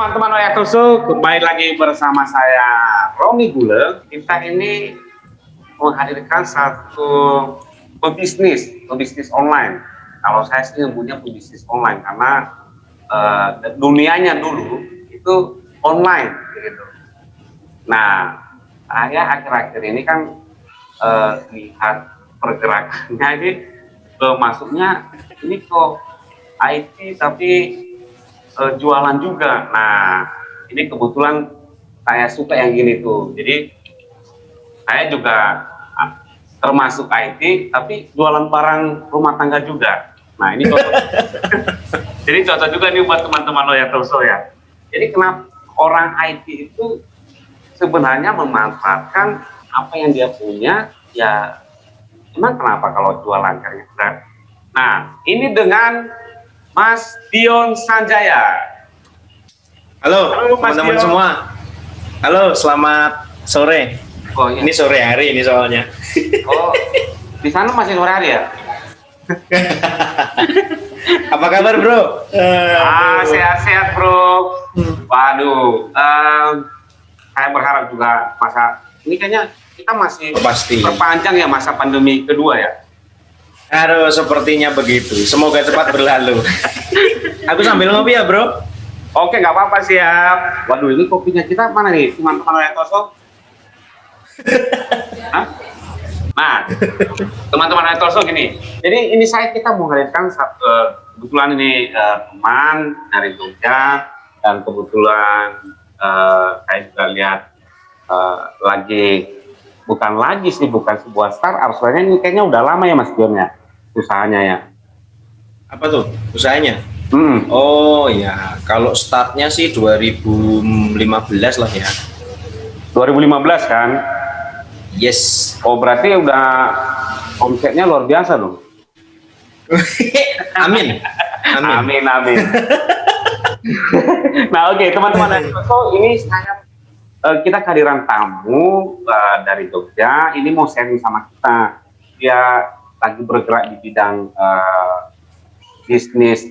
teman-teman Oyatoso, kembali lagi bersama saya Romi Gule. Kita ini menghadirkan satu pebisnis online. Kalau saya sih punya pebisnis online karena dunianya dulu itu online gitu. Nah, saya akhir-akhir ini kan lihat pergerakannya ini masuknya ini kok IT tapi jualan juga. Nah, ini kebetulan saya suka yang gini tuh. Jadi saya juga termasuk IT tapi jualan barang rumah tangga juga. Nah, ini cocok. Jadi cocok juga nih buat teman-teman Oyatoso ya. Jadi kenapa orang IT itu sebenarnya memanfaatkan apa yang dia punya, ya emang kenapa kalau jualan kayak gitu. Nah, ini dengan Mas Dion Sanjaya. Halo teman-teman semua. Halo, selamat sore. Oh, iya. Ini sore hari ini soalnya. Oh, di sana masih sore hari ya? Apa kabar bro? Sehat-sehat bro. Waduh, saya berharap juga masa ini kayaknya kita masih pasti perpanjang ya masa pandemi kedua ya. Aduh, sepertinya begitu. Semoga cepat berlalu. Aku sambil ngopi ya bro. Oke, nggak apa-apa, siap. Waduh, ini kopinya kita mana nih, teman-teman Oyatoso? Nah, teman-teman Oyatoso gini. Jadi ini kita menghadirkan kebetulan ini teman dari Jogja, dan kebetulan saya juga lihat bukan sebuah startup, soalnya ini kayaknya udah lama ya Mas Dion ya usahanya ya. Apa tuh usahanya? Oh ya, kalau startnya sih 2015 lah ya. 2015 kan? Yes. Oh, berarti udah omsetnya luar biasa dong. Amin. Amin. Nah, oke, teman-teman, so ini kita kehadiran tamu dari Jogja. Ini mau sharing sama kita. Dia lagi bergerak di bidang bisnis.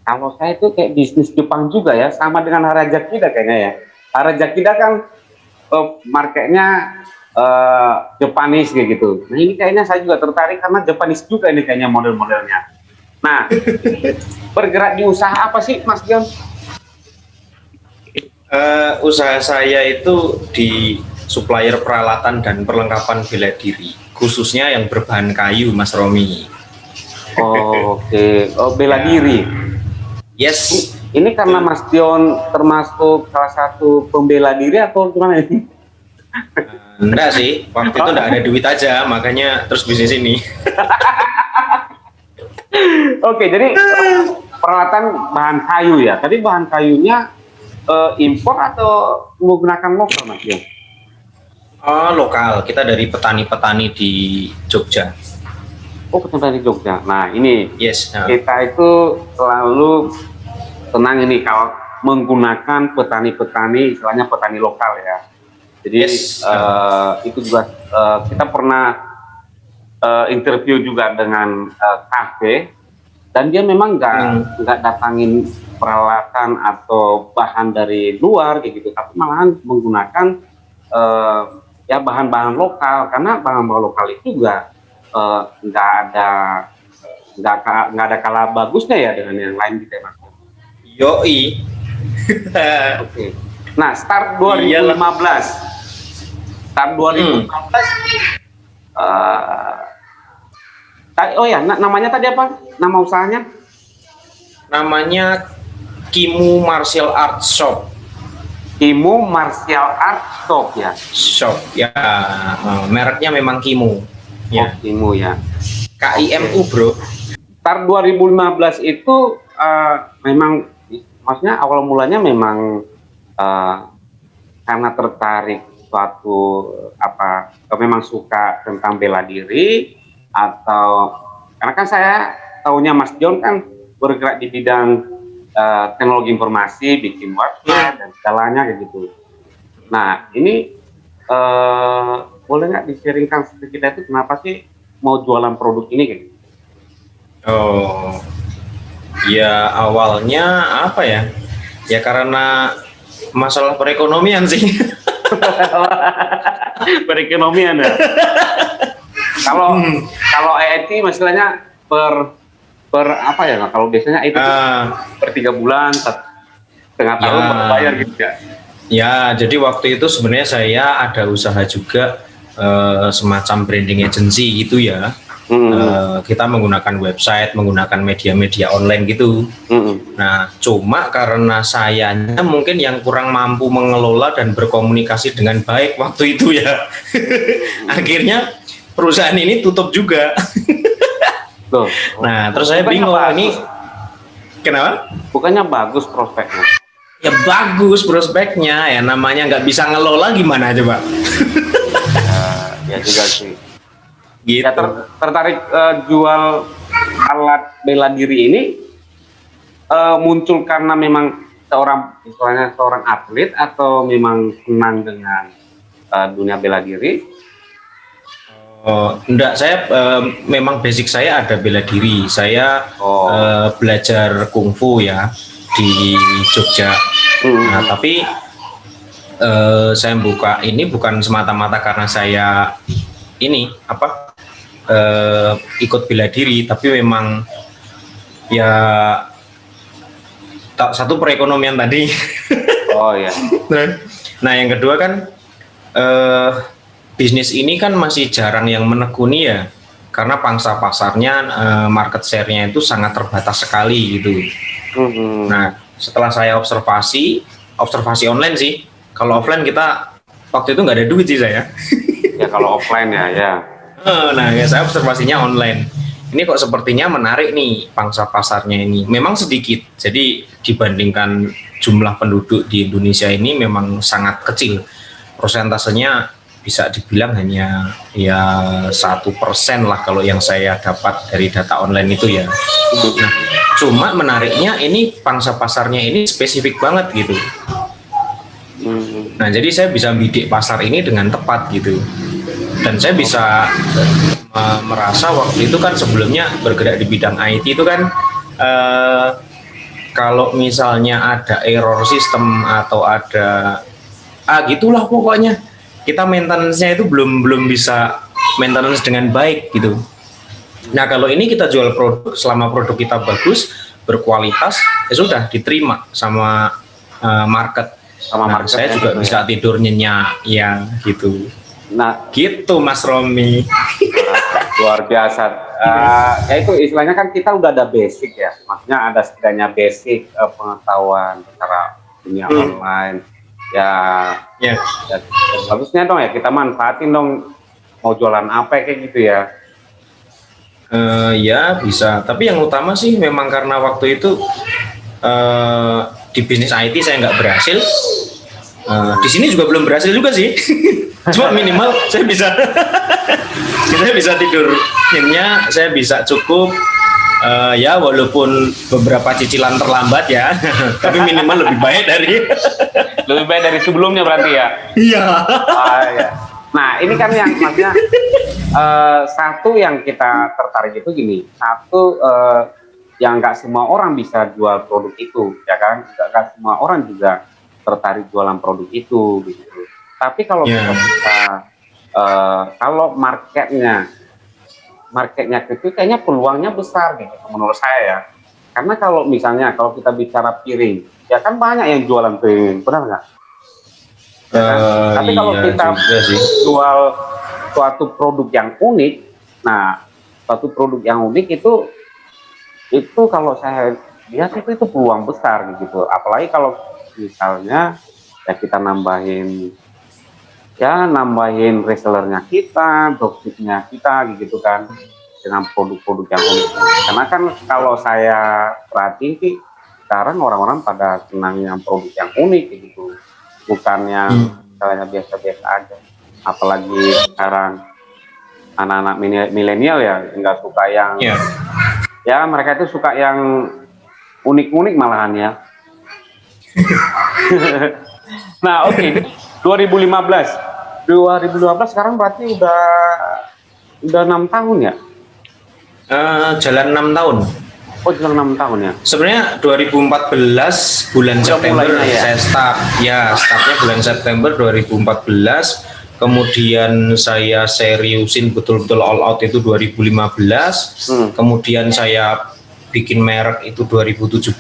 Kalau saya itu kayak bisnis Jepang juga ya, sama dengan Harajakida kayaknya ya. Harajakida kan marketnya Japanese kayak gitu. Nah, ini kayaknya saya juga tertarik karena Japanese juga ini kayaknya model-modelnya. Nah, bergerak di usaha apa sih Mas Dion? Usaha saya itu di supplier peralatan dan perlengkapan bela diri, khususnya yang berbahan kayu, Mas Romi. Oh, oke. Oh, bela diri. Yes. Ini karena Mas Dion termasuk salah satu pembela diri atau gimana ini? Enggak sih, waktu itu enggak ada duit aja, makanya terus bisnis ini. Oke, jadi peralatan bahan kayu ya. Tadi bahan kayunya impor atau menggunakan lokal Mas Dion? Oh, lokal. Kita dari petani-petani di Jogja. Oh, petani di Jogja. Nah, ini yes. Kita itu selalu tenang ini kalau menggunakan petani-petani, istilahnya petani lokal ya. Jadi yes. Itu juga kita pernah interview juga dengan kafe, dan dia memang nggak datangin peralatan atau bahan dari luar kayak gitu, tapi malahan menggunakan ya bahan-bahan lokal, karena bahan-bahan lokal itu juga nggak ada kalah bagusnya ya dengan yang lain gitu ya Mas. Yoi. Oke. Nah, start 2015. Start 2015. Oh ya, namanya tadi apa? Nama usahanya? Namanya Kimu Martial Art Shop. Kimu Martial Art Shop ya. Shop ya, mereknya memang Kimu. Ya. Oh, Kimu ya. KIMU bro. Start 2015 itu memang, maksudnya awal mulanya memang karena tertarik suatu memang suka tentang bela diri, atau karena kan saya tahunya Mas Dion kan bergerak di bidang teknologi informasi, bikin website dan segalanya kayak gitu. Nah, ini boleh nggak di-sharingkan sedikit kita itu kenapa sih mau jualan produk ini kayak gitu? Oh, ya awalnya apa ya? Ya karena Masalah perekonomian sih. Perekonomian ya. Kalau kalau IT masalahnya per apa ya? Kalau biasanya itu per 3 bulan, setengah tahun baru bayar gitu ya. Ya, jadi waktu itu sebenarnya saya ada usaha juga semacam branding agency gitu ya. Kita menggunakan website, menggunakan media-media online gitu. Nah, cuma karena sayanya mungkin yang kurang mampu mengelola dan berkomunikasi dengan baik waktu itu ya. Akhirnya perusahaan ini tutup juga. Loh. Nah, terus saya bingung ini kenapa? Bukannya bagus prospeknya? Ya bagus prospeknya, ya namanya nggak bisa ngelola gimana coba? Ya juga sih. Gitu. Ya tertarik jual alat bela diri ini muncul karena memang seorang atlet atau memang senang dengan dunia bela diri? Enggak, saya memang basic saya ada bela diri. Saya belajar kungfu ya di Jogja. Nah, tapi saya buka ini bukan semata-mata karena saya ini ikut bela diri, tapi memang ya satu perekonomian tadi. Oh ya. Nah, yang kedua kan bisnis ini kan masih jarang yang menekuni ya, karena pangsa pasarnya market share-nya itu sangat terbatas sekali gitu. Nah, setelah saya observasi online sih. Kalau offline kita waktu itu nggak ada duit sih saya. Ya kalau offline ya. Nah, ya saya observasinya online. Ini kok sepertinya menarik nih pangsa pasarnya ini. Memang sedikit. Jadi dibandingkan jumlah penduduk di Indonesia ini memang sangat kecil. Persentasenya bisa dibilang hanya ya 1% lah kalau yang saya dapat dari data online itu ya. Nah, cuma menariknya ini pangsa pasarnya ini spesifik banget gitu. Nah, jadi saya bisa bidik pasar ini dengan tepat gitu. Dan saya bisa merasa waktu itu kan sebelumnya bergerak di bidang IT itu kan kalau misalnya ada error sistem atau ada gitulah pokoknya kita maintenance-nya itu belum bisa maintenance dengan baik gitu. Nah, kalau ini kita jual produk, selama produk kita bagus, berkualitas, ya sudah diterima sama market. Saya juga bisa tidur nyenyak ya gitu. Nah, gitu Mas Romi. Luar biasa. Ya itu istilahnya kan kita udah ada basic ya, maksudnya ada setidaknya basic pengetahuan secara dunia online. Ya, bagusnya dong ya kita manfaatin dong, mau jualan apa kayak gitu ya. Ya bisa, tapi yang utama sih memang karena waktu itu di bisnis IT saya nggak berhasil. Di sini juga belum berhasil juga sih. Cuma minimal saya bisa saya bisa tidur nyenyak, saya bisa cukup ya walaupun beberapa cicilan terlambat ya, tapi minimal lebih baik dari sebelumnya berarti ya. Iya. Ya. Nah, ini kan yang maksudnya satu yang kita tertarik itu gini, satu yang nggak semua orang bisa jual produk itu, ya kan? Nggak semua orang juga tertarik jualan produk itu, gitu. Tapi kalau kita kalau marketnya itu kayaknya peluangnya besar gitu menurut saya ya. Karena kalau misalnya kalau kita bicara piring, ya kan banyak yang jualan piring, benar nggak? Ya kan? Tapi kalau kita jual suatu produk yang unik, nah suatu produk yang unik itu kalau saya lihat itu peluang besar gitu. Apalagi kalau misalnya ya kita nambahin resellernya kita, dropshipnya kita gitu kan, dengan produk-produk yang unik. Karena kan kalau saya perhatiin sih sekarang orang-orang pada senang yang produk yang unik gitu, bukan yang misalnya biasa-biasa aja. Apalagi sekarang anak-anak milenial ya nggak suka yang ya mereka itu suka yang unik-unik malahan ya. Nah, oke. 2015 sekarang berarti udah 6 tahun ya? Jalan 6 tahun. Oh, jelang 6 tahun ya. Sebenarnya 2014 bulan Udah September mulainya ya? saya start. Ya, startnya bulan September 2014. Kemudian saya seriusin betul-betul all out itu 2015. Kemudian saya bikin merek itu 2017.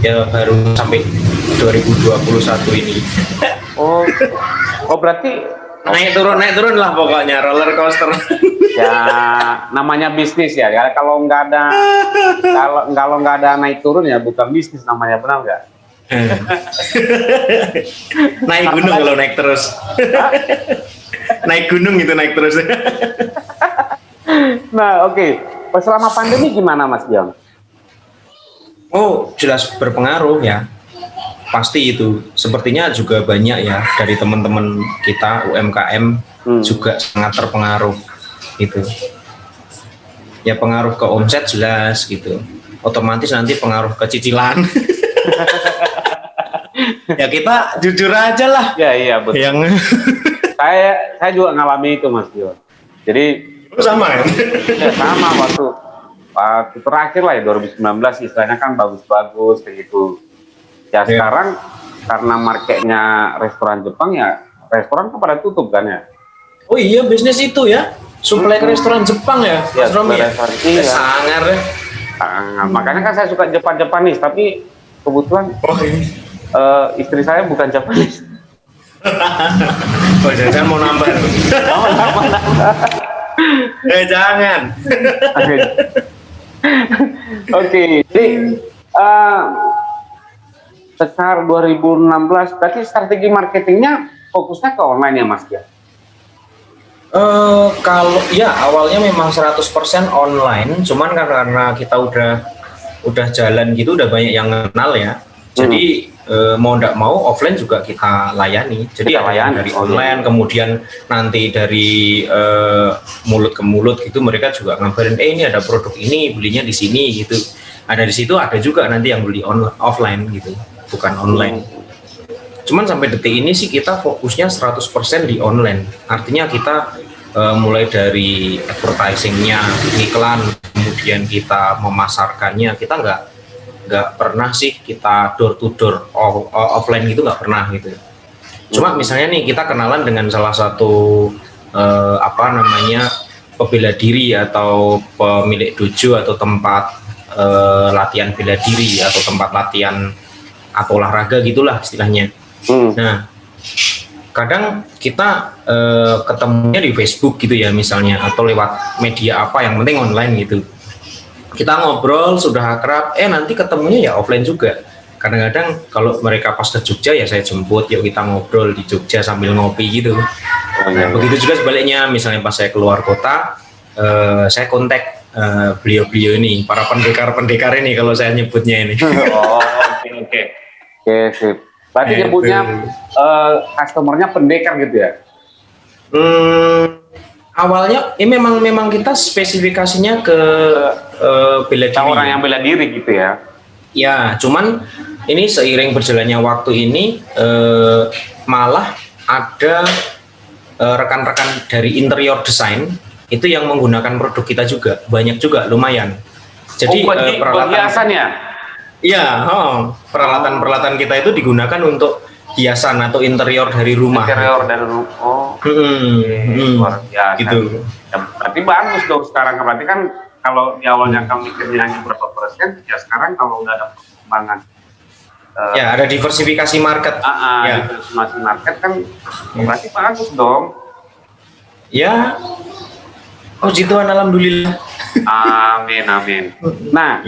Ya baru sampai 2021 ini. Oh, berarti naik turun lah pokoknya roller coaster. ya namanya bisnis ya. Kalau nggak ada naik turun ya bukan bisnis namanya, benar nggak? Naik gunung kalau naik terus. Naik gunung itu naik terus. Nah, oke. Selama pandemi gimana Mas Dion? Oh, jelas berpengaruh ya. Pasti itu. Sepertinya juga banyak ya dari teman-teman kita UMKM juga sangat terpengaruh gitu. Ya pengaruh ke omset jelas gitu. Otomatis nanti pengaruh ke cicilan. Ya kita jujur aja lah. Ya iya betul. Yang saya juga ngalami itu Mas Dion. Jadi sama ya? Ya sama waktu terakhir lah ya 2019 istilahnya kan bagus-bagus kayak gitu. Ya sekarang karena marketnya restoran Jepang ya restoran kan pada tutup kan ya. Oh iya bisnis itu ya suplai ke restoran Jepang ya. Ya, restoran iya. Sangar ya. Makanya kan saya suka Japanese tapi kebetulan istri saya bukan Japanese. Oh jangan mau nambah. Jangan. Oke, jadi sekitar 2016 berarti strategi marketingnya fokusnya ke online ya Mas ya? Kalau ya awalnya memang 100% online, cuman karena kita udah jalan gitu udah banyak yang kenal ya. Jadi mau nggak mau offline juga kita layani. Jadi dari online, kemudian nanti dari mulut ke mulut gitu mereka juga ngabarin, ini ada produk ini belinya di sini gitu. Ada di situ ada juga nanti yang beli offline gitu, bukan online. Cuman sampai detik ini sih kita fokusnya 100% di online. Artinya kita mulai dari advertisingnya, iklan, kemudian kita memasarkannya, kita nggak pernah sih kita door to door offline gitu, nggak pernah gitu. Cuma misalnya nih kita kenalan dengan salah satu pembela diri atau pemilik dojo atau tempat latihan bela diri atau tempat latihan atau olahraga gitulah istilahnya. Nah kadang kita ketemunya di Facebook gitu ya misalnya atau lewat media apa yang penting online gitu. Kita ngobrol sudah akrab, nanti ketemunya ya offline juga. Kadang-kadang kalau mereka pas ke Jogja ya saya jemput, yuk kita ngobrol di Jogja sambil ngopi gitu. Begitu juga sebaliknya, misalnya pas saya keluar kota, saya kontak beliau-beliau ini, para pendekar-pendekar ini kalau saya nyebutnya ini. Oke, sip. Berarti nyebutnya customernya pendekar gitu ya? Awalnya memang kita spesifikasinya ke bela diri. Orang yang bela diri gitu ya? Ya, cuman ini seiring berjalannya waktu ini malah ada rekan-rekan dari interior design itu yang menggunakan produk kita juga, banyak juga, lumayan. Jadi peralatan ya? Iya, peralatan kita itu digunakan untuk hiasan atau interior dari rumah. Interior dari rumah. Luar biasa. Gitu. Ya, berarti bagus dong sekarang. Berarti kan kalau di awalnya kamu mikirnya hanya berapa persen, ya sekarang kalau udah ada perkembangan. Ya ada diversifikasi market. Diversifikasi market kan berarti bagus dong. Ya, puji Tuhan, alhamdulillah. Amin. Nah,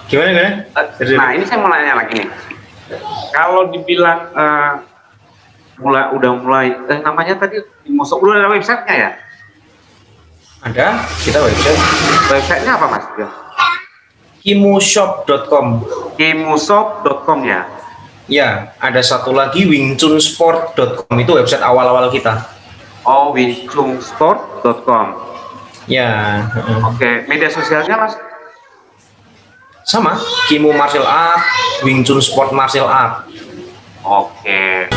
Gimana? Nah ini saya mau nanya lagi nih. Kalau dibilang udah mulai namanya tadi Kimushop, udah ada websitenya ya? Ada, kita website. Websitenya apa Mas? Kimushop.com. Kimushop.com ya? Ya, ada satu lagi wingchunsport.com, itu website awal-awal kita. Oh, wingchunsport.com. Ya. Oke, media sosialnya Mas? Sama, Kimu Martial Art, Wing Chun Sport Martial Art. Oke.